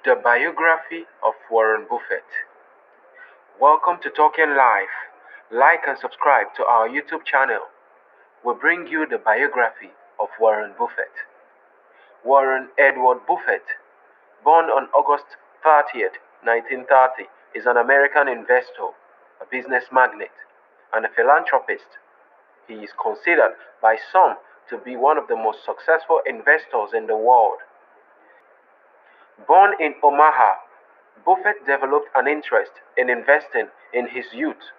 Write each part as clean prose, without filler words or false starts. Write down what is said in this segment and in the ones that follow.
The biography of Warren Buffett. Welcome to Talking Life. Like and subscribe to our YouTube channel. We bring you the biography of Warren Buffett. Warren Edward Buffett, born on August 30th, 1930, is an American investor, a business magnate, and a philanthropist. He is considered by some to be one of the most successful investors in the world. Born in Omaha, Buffett developed an interest in investing in his youth,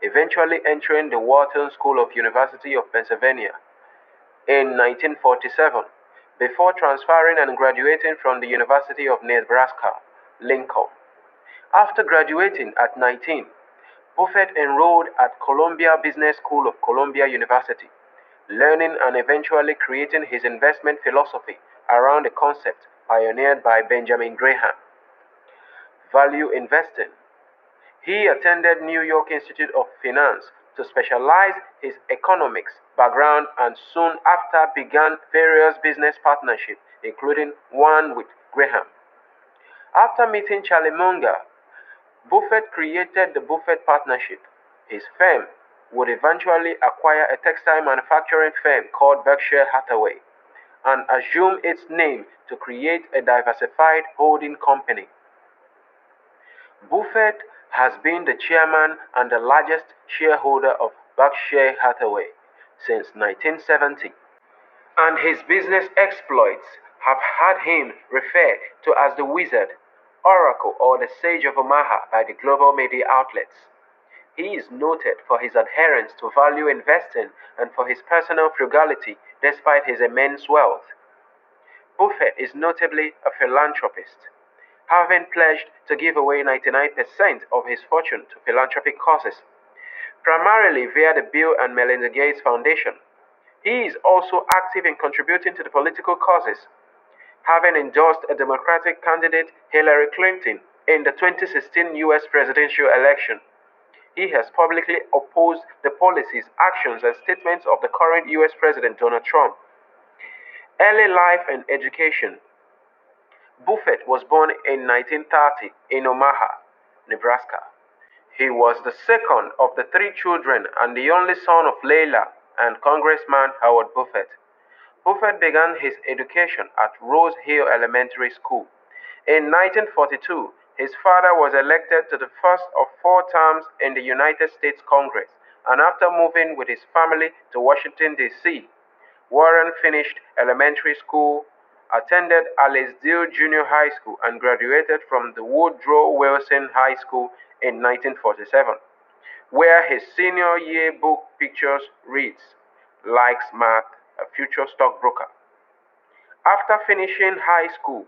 eventually entering the Wharton School of University of Pennsylvania in 1947, before transferring and graduating from the University of Nebraska, Lincoln. After graduating at 19, Buffett enrolled at Columbia Business School of Columbia University, learning and eventually creating his investment philosophy around a concept pioneered by Benjamin Graham: value investing. He attended New York Institute of Finance to specialize his economics background and soon after began various business partnerships, including one with Graham. After meeting Charlie Munger, Buffett created the Buffett Partnership. His firm would eventually acquire a textile manufacturing firm called Berkshire Hathaway and assume its name to create a diversified holding company. Buffett has been the chairman and the largest shareholder of Berkshire Hathaway since 1970, and his business exploits have had him referred to as the Wizard, Oracle, or the Sage of Omaha by the global media outlets. He is noted for his adherence to value investing and for his personal frugality despite his immense wealth. Buffett is notably a philanthropist, having pledged to give away 99% of his fortune to philanthropic causes, primarily via the Bill and Melinda Gates Foundation. He is also active in contributing to the political causes, having endorsed a Democratic candidate, Hillary Clinton, in the 2016 U.S. presidential election. He has publicly opposed the policies, actions, and statements of the current U.S. President Donald Trump. Early life and education. Buffett was born in 1930 in Omaha, Nebraska. He was the second of the three children and the only son of Leila and Congressman Howard Buffett. Buffett began his education at Rose Hill Elementary School. In 1942, his father was elected to the first of 4 terms in the United States Congress, and after moving with his family to Washington, D.C., Warren finished elementary school, attended Allensdale Junior High School, and graduated from the Woodrow Wilson High School in 1947, where his senior yearbook pictures reads, "Likes math, a future stockbroker." After finishing high school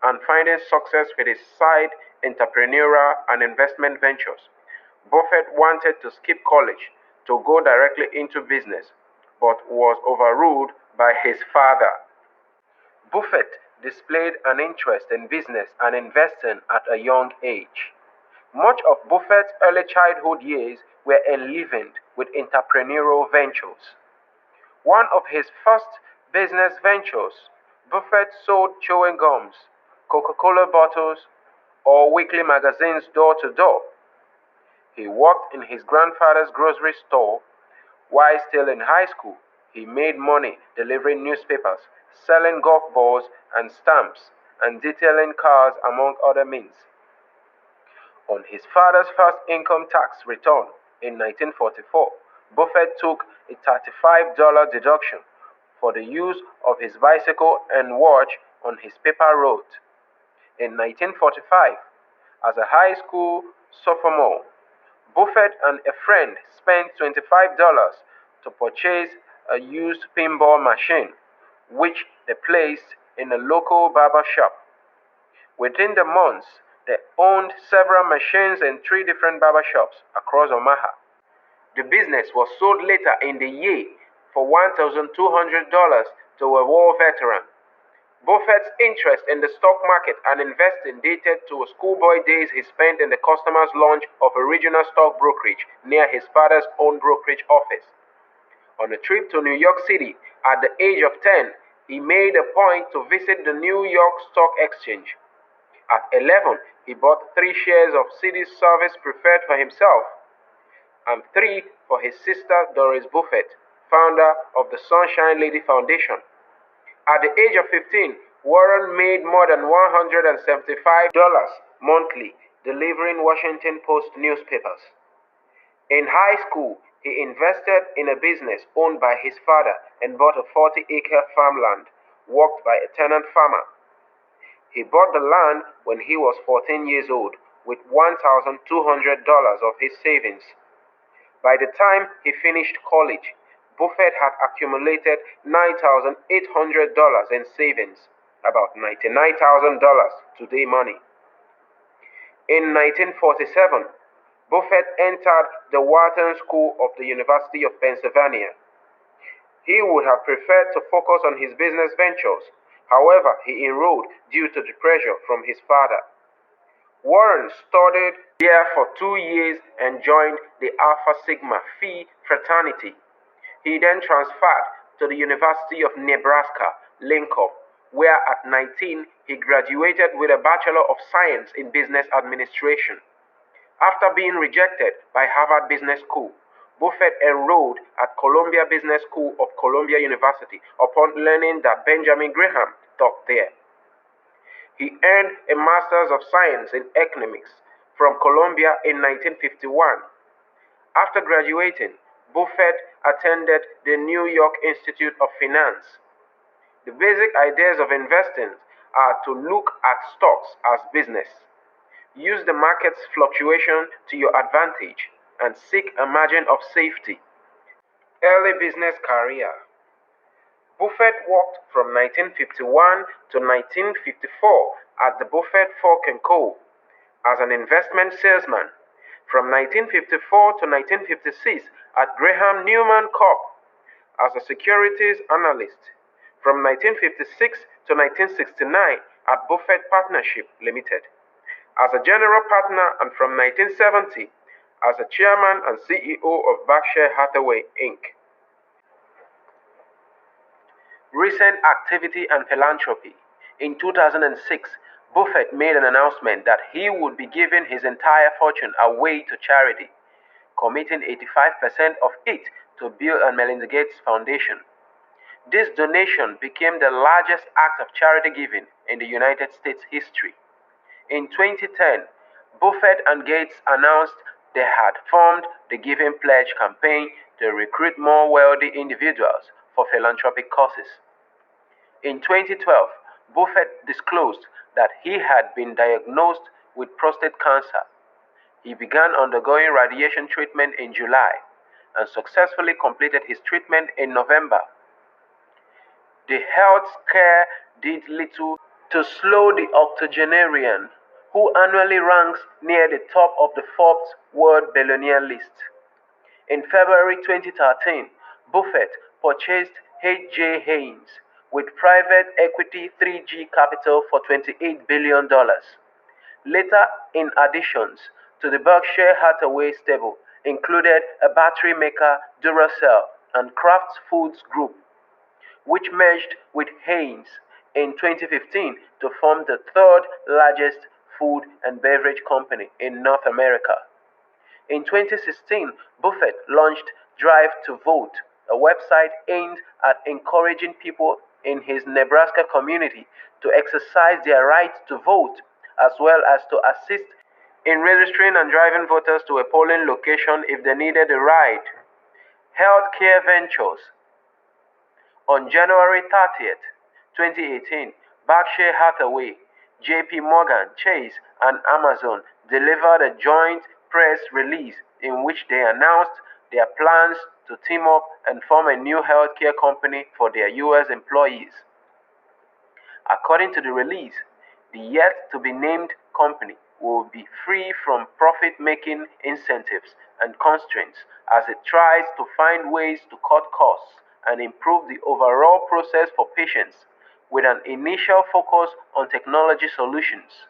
and finding success with his side entrepreneurial and investment ventures, Buffett wanted to skip college to go directly into business, but was overruled by his father. Buffett displayed an interest in business and investing at a young age. Much of Buffett's early childhood years were enlivened with entrepreneurial ventures. One of his first business ventures, Buffett sold chewing gums, Coca-Cola bottles, or weekly magazines door to door. He worked in his grandfather's grocery store. While still in high school, he made money delivering newspapers, selling golf balls and stamps, and detailing cars, among other means. On his father's first income tax return in 1944, Buffett took a $35 deduction for the use of his bicycle and watch on his paper route. In 1945, as a high school sophomore, Buffett and a friend spent $25 to purchase a used pinball machine, which they placed in a local barber shop. Within the months, they owned several machines in 3 different barber shops across Omaha. The business was sold later in the year for $1,200 to a war veteran. Buffett's interest in the stock market and investing dated to schoolboy days he spent in the customer's lounge of a regional stock brokerage near his father's own brokerage office. On a trip to New York City at the age of 10, he made a point to visit the New York Stock Exchange. At 11, he bought 3 shares of City Service Preferred for himself and 3 for his sister Doris Buffett, founder of the Sunshine Lady Foundation. At the age of 15, Warren made more than $175 monthly delivering Washington Post newspapers. In high school, he invested in a business owned by his father and bought a 40-acre farmland worked by a tenant farmer. He bought the land when he was 14 years old with $1,200 of his savings. By the time he finished college, Buffett had accumulated $9,800 in savings, about $99,000 today money. In 1947, Buffett entered the Wharton School of the University of Pennsylvania. He would have preferred to focus on his business ventures. However, he enrolled due to the pressure from his father. Warren studied there for 2 years and joined the Alpha Sigma Phi fraternity. He then transferred to the University of Nebraska, Lincoln, where at 19 he graduated with a Bachelor of Science in Business Administration. After being rejected by Harvard Business School, Buffett enrolled at Columbia Business School of Columbia University upon learning that Benjamin Graham taught there. He earned a Master's of Science in Economics from Columbia in 1951. After graduating, Buffett attended the New York Institute of Finance. The basic ideas of investing are to look at stocks as business, use the market's fluctuation to your advantage, and seek a margin of safety. Early business career. Buffett worked from 1951 to 1954 at the Buffett Fork & Co. as an investment salesman. From 1954 to 1956 at Graham Newman Corp. as a securities analyst. From 1956 to 1969 at Buffett Partnership Ltd. as a general partner, and from 1970 as a chairman and CEO of Berkshire Hathaway Inc. Recent activity and philanthropy. In 2006, Buffett made an announcement that he would be giving his entire fortune away to charity, committing 85% of it to Bill and Melinda Gates Foundation. This donation became the largest act of charity giving in the United States history. In 2010, Buffett and Gates announced they had formed the Giving Pledge campaign to recruit more wealthy individuals for philanthropic causes. In 2012, Buffett disclosed that he had been diagnosed with prostate cancer. He began undergoing radiation treatment in July and successfully completed his treatment in November. The health scare did little to slow the octogenarian, who annually ranks near the top of the Forbes World Billionaire list. In February 2013, Buffett purchased H.J. Haynes with private equity 3G Capital for $28 billion. Later, in additions to the Berkshire Hathaway stable, included a battery maker Duracell and Kraft Foods Group, which merged with Haynes in 2015 to form the third largest food and beverage company in North America. In 2016, Buffett launched Drive to Vote, a website aimed at encouraging people in his Nebraska community to exercise their right to vote, as well as to assist in registering and driving voters to a polling location if they needed a ride. Healthcare Ventures. On January 30th, 2018, Berkshire Hathaway, JP Morgan Chase, and Amazon delivered a joint press release in which they announced their plans to team up and form a new healthcare company for their U.S. employees. According to the release, the yet-to-be-named company will be free from profit-making incentives and constraints as it tries to find ways to cut costs and improve the overall process for patients, with an initial focus on technology solutions.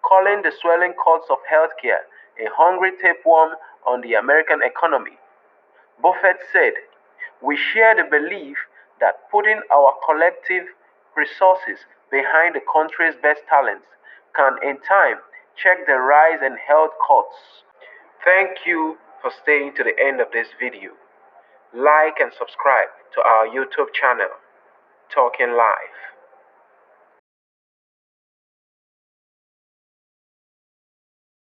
Calling the swelling costs of healthcare a hungry tapeworm on the American economy, Buffett said, "We share the belief that putting our collective resources behind the country's best talents can in time check the rise in health costs. Thank you for staying to the end of this video. Like and subscribe to our YouTube channel, Talking Life.